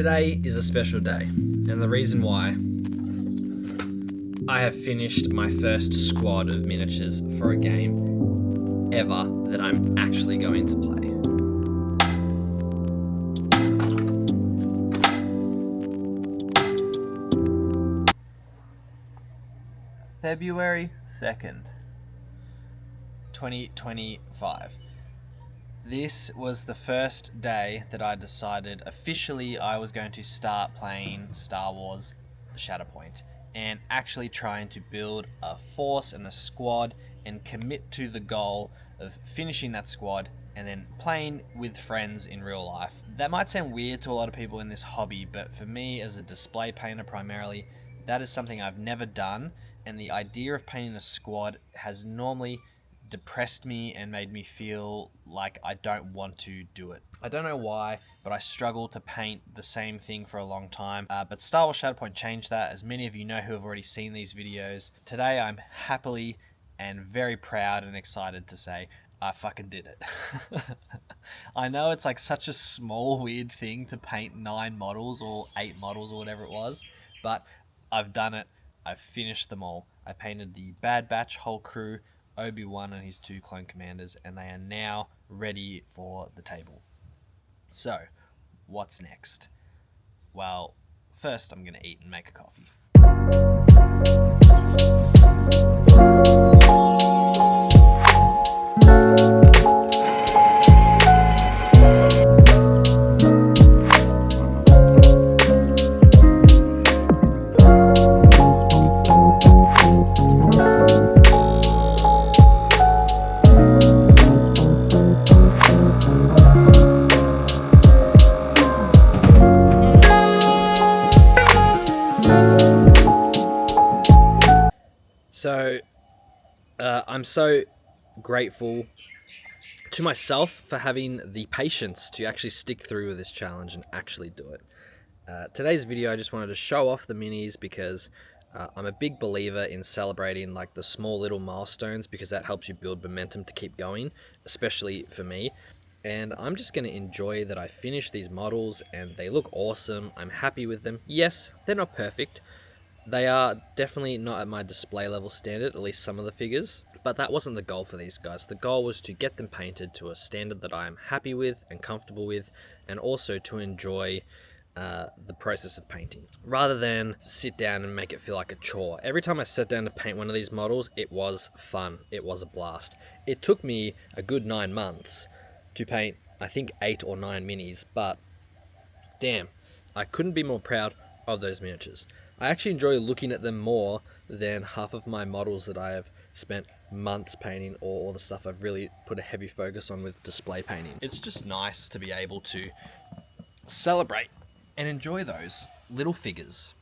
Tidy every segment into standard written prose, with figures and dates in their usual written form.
Today is a special day, and the reason why, I have finished my first squad of miniatures for a game ever that I'm actually going to play. February 2nd, 2025. This was the first day that I decided officially I was going to start playing Star Wars Shatterpoint and actually trying to build a force and a squad and commit to the goal of finishing that squad and then playing with friends in real life. That might sound weird to a lot of people in this hobby, but for me as a display painter primarily, that is something I've never done, and the idea of painting a squad has normally depressed me and made me feel like I don't want to do it. I don't know why, but I struggled to paint the same thing for a long time. But Star Wars Shatterpoint changed that, as many of you know who have already seen these videos. Today I'm happily and very proud and excited to say I fucking did it. I know it's like such a small weird thing to paint 9 models or 8 models or whatever it was, but I've done it. I've finished them all. I painted the Bad Batch whole crew, Obi-Wan and his 2 clone commanders, and they are now ready for the table. So, what's next? Well, first I'm going to eat and make a coffee. So, I'm so grateful to myself for having the patience to actually stick through with this challenge and actually do it. Today's video, I just wanted to show off the minis because I'm a big believer in celebrating like the small little milestones, because that helps you build momentum to keep going, especially for me. And I'm just going to enjoy that I finished these models and they look awesome. I'm happy with them. Yes, they're not perfect. They are definitely not at my display level standard, at least some of the figures, but that wasn't the goal for these guys. The goal was to get them painted to a standard that I am happy with and comfortable with, and also to enjoy the process of painting, rather than sit down and make it feel like a chore. Every time I sat down to paint one of these models, it was fun. It was a blast. It took me a good 9 months to paint, I think, 8 or 9 minis, but damn, I couldn't be more proud of those miniatures. I actually enjoy looking at them more than half of my models that I have spent months painting, or all the stuff I've really put a heavy focus on with display painting. It's just nice to be able to celebrate and enjoy those little figures.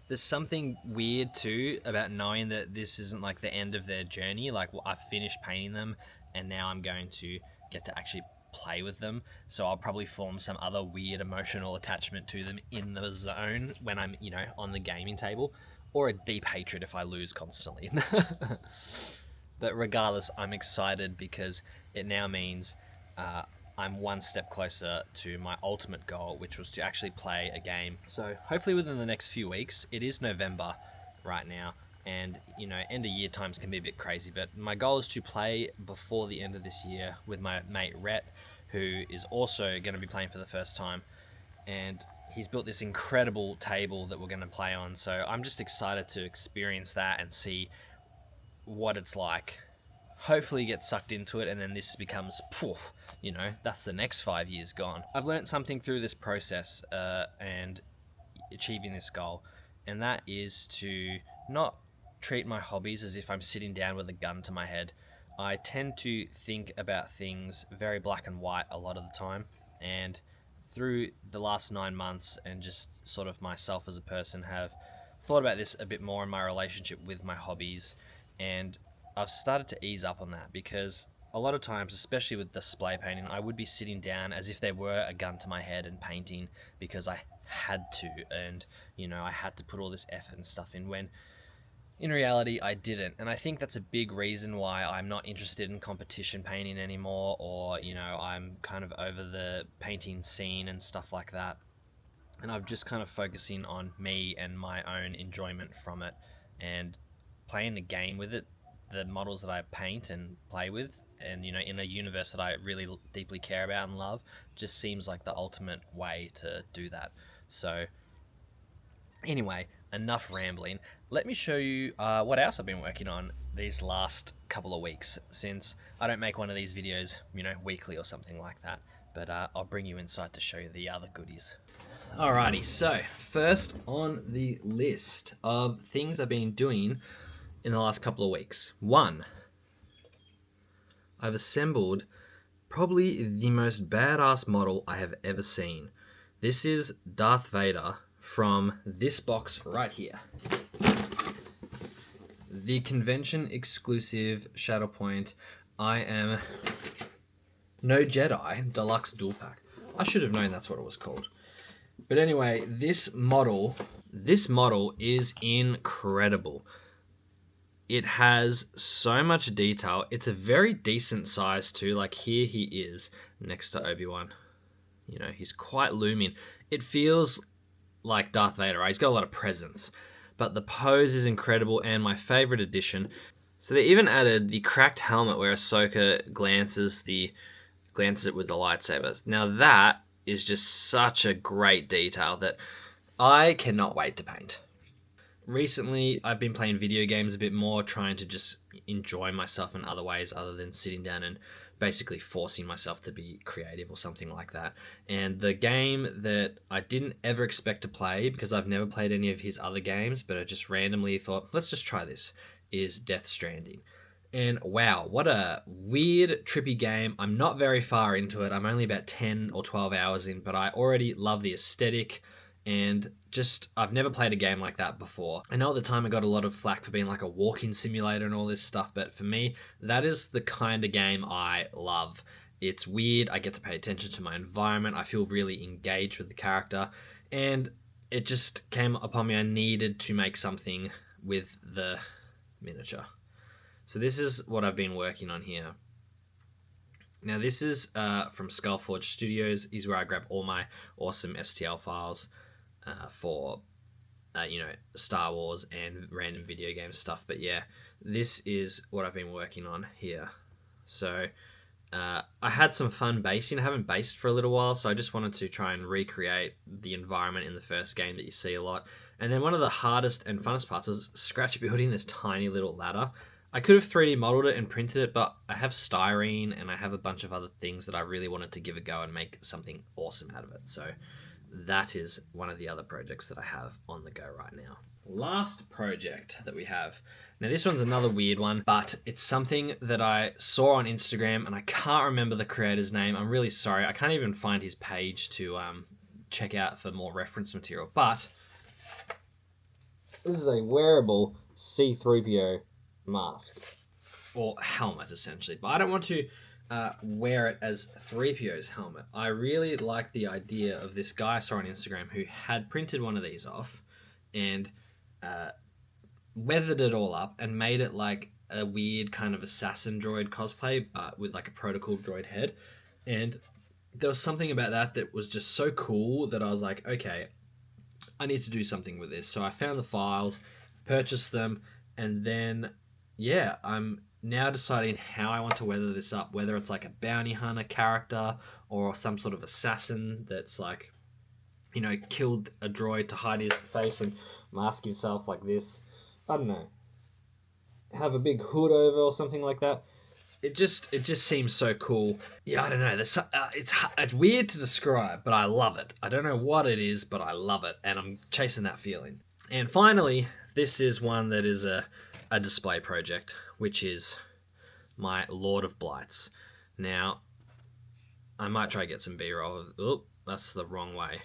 There's something weird too about knowing that this isn't like the end of their journey. Like, I've finished painting them and now I'm going to get to actually play with them, so I'll probably form some other weird emotional attachment to them in the zone when I'm, on the gaming table, or a deep hatred if I lose constantly. But regardless, I'm excited because it now means I'm one step closer to my ultimate goal, which was to actually play a game. So hopefully within the next few weeks. It is November right now, and end of year times can be a bit crazy, but my goal is to play before the end of this year with my mate Rhett, who is also going to be playing for the first time, and he's built this incredible table that we're going to play on. So I'm just excited to experience that and see what it's like. Hopefully get sucked into it, and then this becomes, that's the next 5 years gone. I've learned something through this process and achieving this goal, and that is to not treat my hobbies as if I'm sitting down with a gun to my head. I tend to think about things very black and white a lot of the time, and through the last 9 months and just sort of myself as a person have thought about this a bit more in my relationship with my hobbies, and I've started to ease up on that, because a lot of times, especially with display painting, I would be sitting down as if there were a gun to my head and painting because I had to, and I had to put all this effort and stuff in, when in reality I didn't. And I think that's a big reason why I'm not interested in competition painting anymore, or I'm kind of over the painting scene and stuff like that. and I've just kind of focusing on me and my own enjoyment from it, and playing the game with it, the models that I paint and play with, and in a universe that I really deeply care about and love, just seems like the ultimate way to do that. So anyway, enough rambling. Let me show you what else I've been working on these last couple of weeks, since I don't make one of these videos, weekly or something like that. But I'll bring you inside to show you the other goodies. Alrighty, so first on the list of things I've been doing in the last couple of weeks. One, I've assembled probably the most badass model I have ever seen. This is Darth Vader from this box right here. The convention exclusive Shatterpoint I Am No Jedi Deluxe Dual Pack. I should have known that's what it was called. But anyway, this model is incredible. It has so much detail. It's a very decent size too. Like here he is next to Obi-Wan. He's quite looming. It feels like Darth Vader, right? He's got a lot of presence. But the pose is incredible, and my favorite addition. So they even added the cracked helmet where Ahsoka glances it with the lightsabers. Now that is just such a great detail that I cannot wait to paint. Recently, I've been playing video games a bit more, trying to just enjoy myself in other ways other than sitting down and basically forcing myself to be creative or something like that. And the game that I didn't ever expect to play, because I've never played any of his other games, but I just randomly thought, let's just try this, is Death Stranding. And wow, what a weird, trippy game. I'm not very far into it. I'm only about 10 or 12 hours in, but I already love the aesthetic, and just, I've never played a game like that before. I know at the time I got a lot of flack for being like a walking simulator and all this stuff, but for me, that is the kind of game I love. It's weird, I get to pay attention to my environment, I feel really engaged with the character, and it just came upon me I needed to make something with the miniature. So this is what I've been working on here. Now this is from Skullforge Studios. Is where I grab all my awesome STL files for Star Wars and random video game stuff. But yeah, this is what I've been working on here. So I had some fun basing. I haven't based for a little while, so I just wanted to try and recreate the environment in the first game that you see a lot. And then one of the hardest and funnest parts was scratch building this tiny little ladder. I could have 3D modeled it and printed it, but I have styrene and I have a bunch of other things that I really wanted to give a go and make something awesome out of it. So that is one of the other projects that I have on the go right now. Last project that we have. Now this one's another weird one, but it's something that I saw on Instagram and I can't remember the creator's name. I'm really sorry. I can't even find his page to check out for more reference material. But this is a wearable C-3PO mask, or helmet essentially, but I don't want to wear it as 3PO's helmet. I really like the idea of this guy I saw on Instagram who had printed one of these off and weathered it all up and made it like a weird kind of assassin droid cosplay, but with like a protocol droid head. And there was something about that was just so cool that I was like, okay, I need to do something with this. So I found the files, purchased them, and then yeah, I'm now deciding how I want to weather this up, whether it's like a bounty hunter character or some sort of assassin that's like, killed a droid to hide his face and mask himself like this. I don't know. Have a big hood over or something like that. It just seems so cool. Yeah, I don't know. It's weird to describe, but I love it. I don't know what it is, but I love it, and I'm chasing that feeling. And finally, this is one that is a display project, which is my Lord of Blights. Now, I might try to get some B-roll. Oh, that's the wrong way.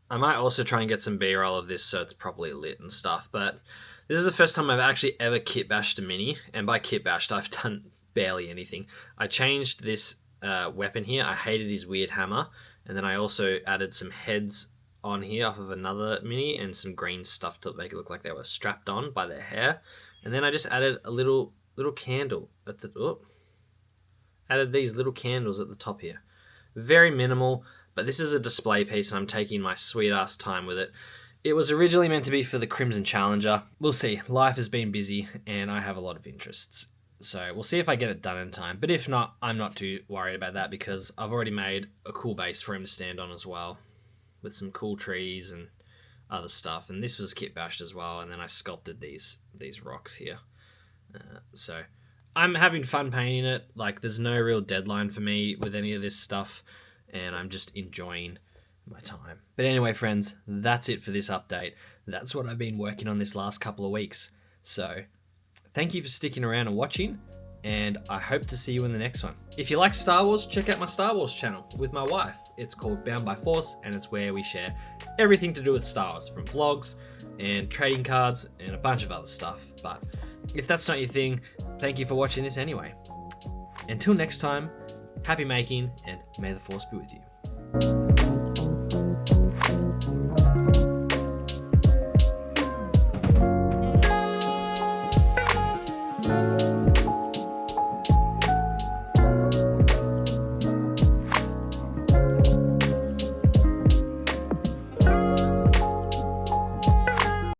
I might also try and get some B-roll of this so it's properly lit and stuff, but this is the first time I've actually ever kit bashed a mini, and by kit bashed, I've done barely anything. I changed this weapon here. I hated his weird hammer, and then I also added some heads on here off of another mini and some green stuff to make it look like they were strapped on by their hair. And then I just added a little candle at the added these little candles at the top here. Very minimal, But this is a display piece and I'm taking my sweet ass time with it. It was originally meant to be for the Crimson Challenger. We'll see. Life has been busy and I have a lot of interests. So we'll see if I get it done in time. But if not, I'm not too worried about that because I've already made a cool base for him to stand on as well, with some cool trees and other stuff. And this was kit bashed as well. And then I sculpted these rocks here. So I'm having fun painting it. Like, there's no real deadline for me with any of this stuff. And I'm just enjoying my time. But anyway, friends, that's it for this update. That's what I've been working on this last couple of weeks. So thank you for sticking around and watching, and I hope to see you in the next one. If you like Star Wars, check out my Star Wars channel with my wife. It's called Bound by Force, and it's where we share everything to do with Star Wars, from vlogs and trading cards and a bunch of other stuff. But if that's not your thing, thank you for watching this anyway. Until next time, happy making, and may the Force be with you.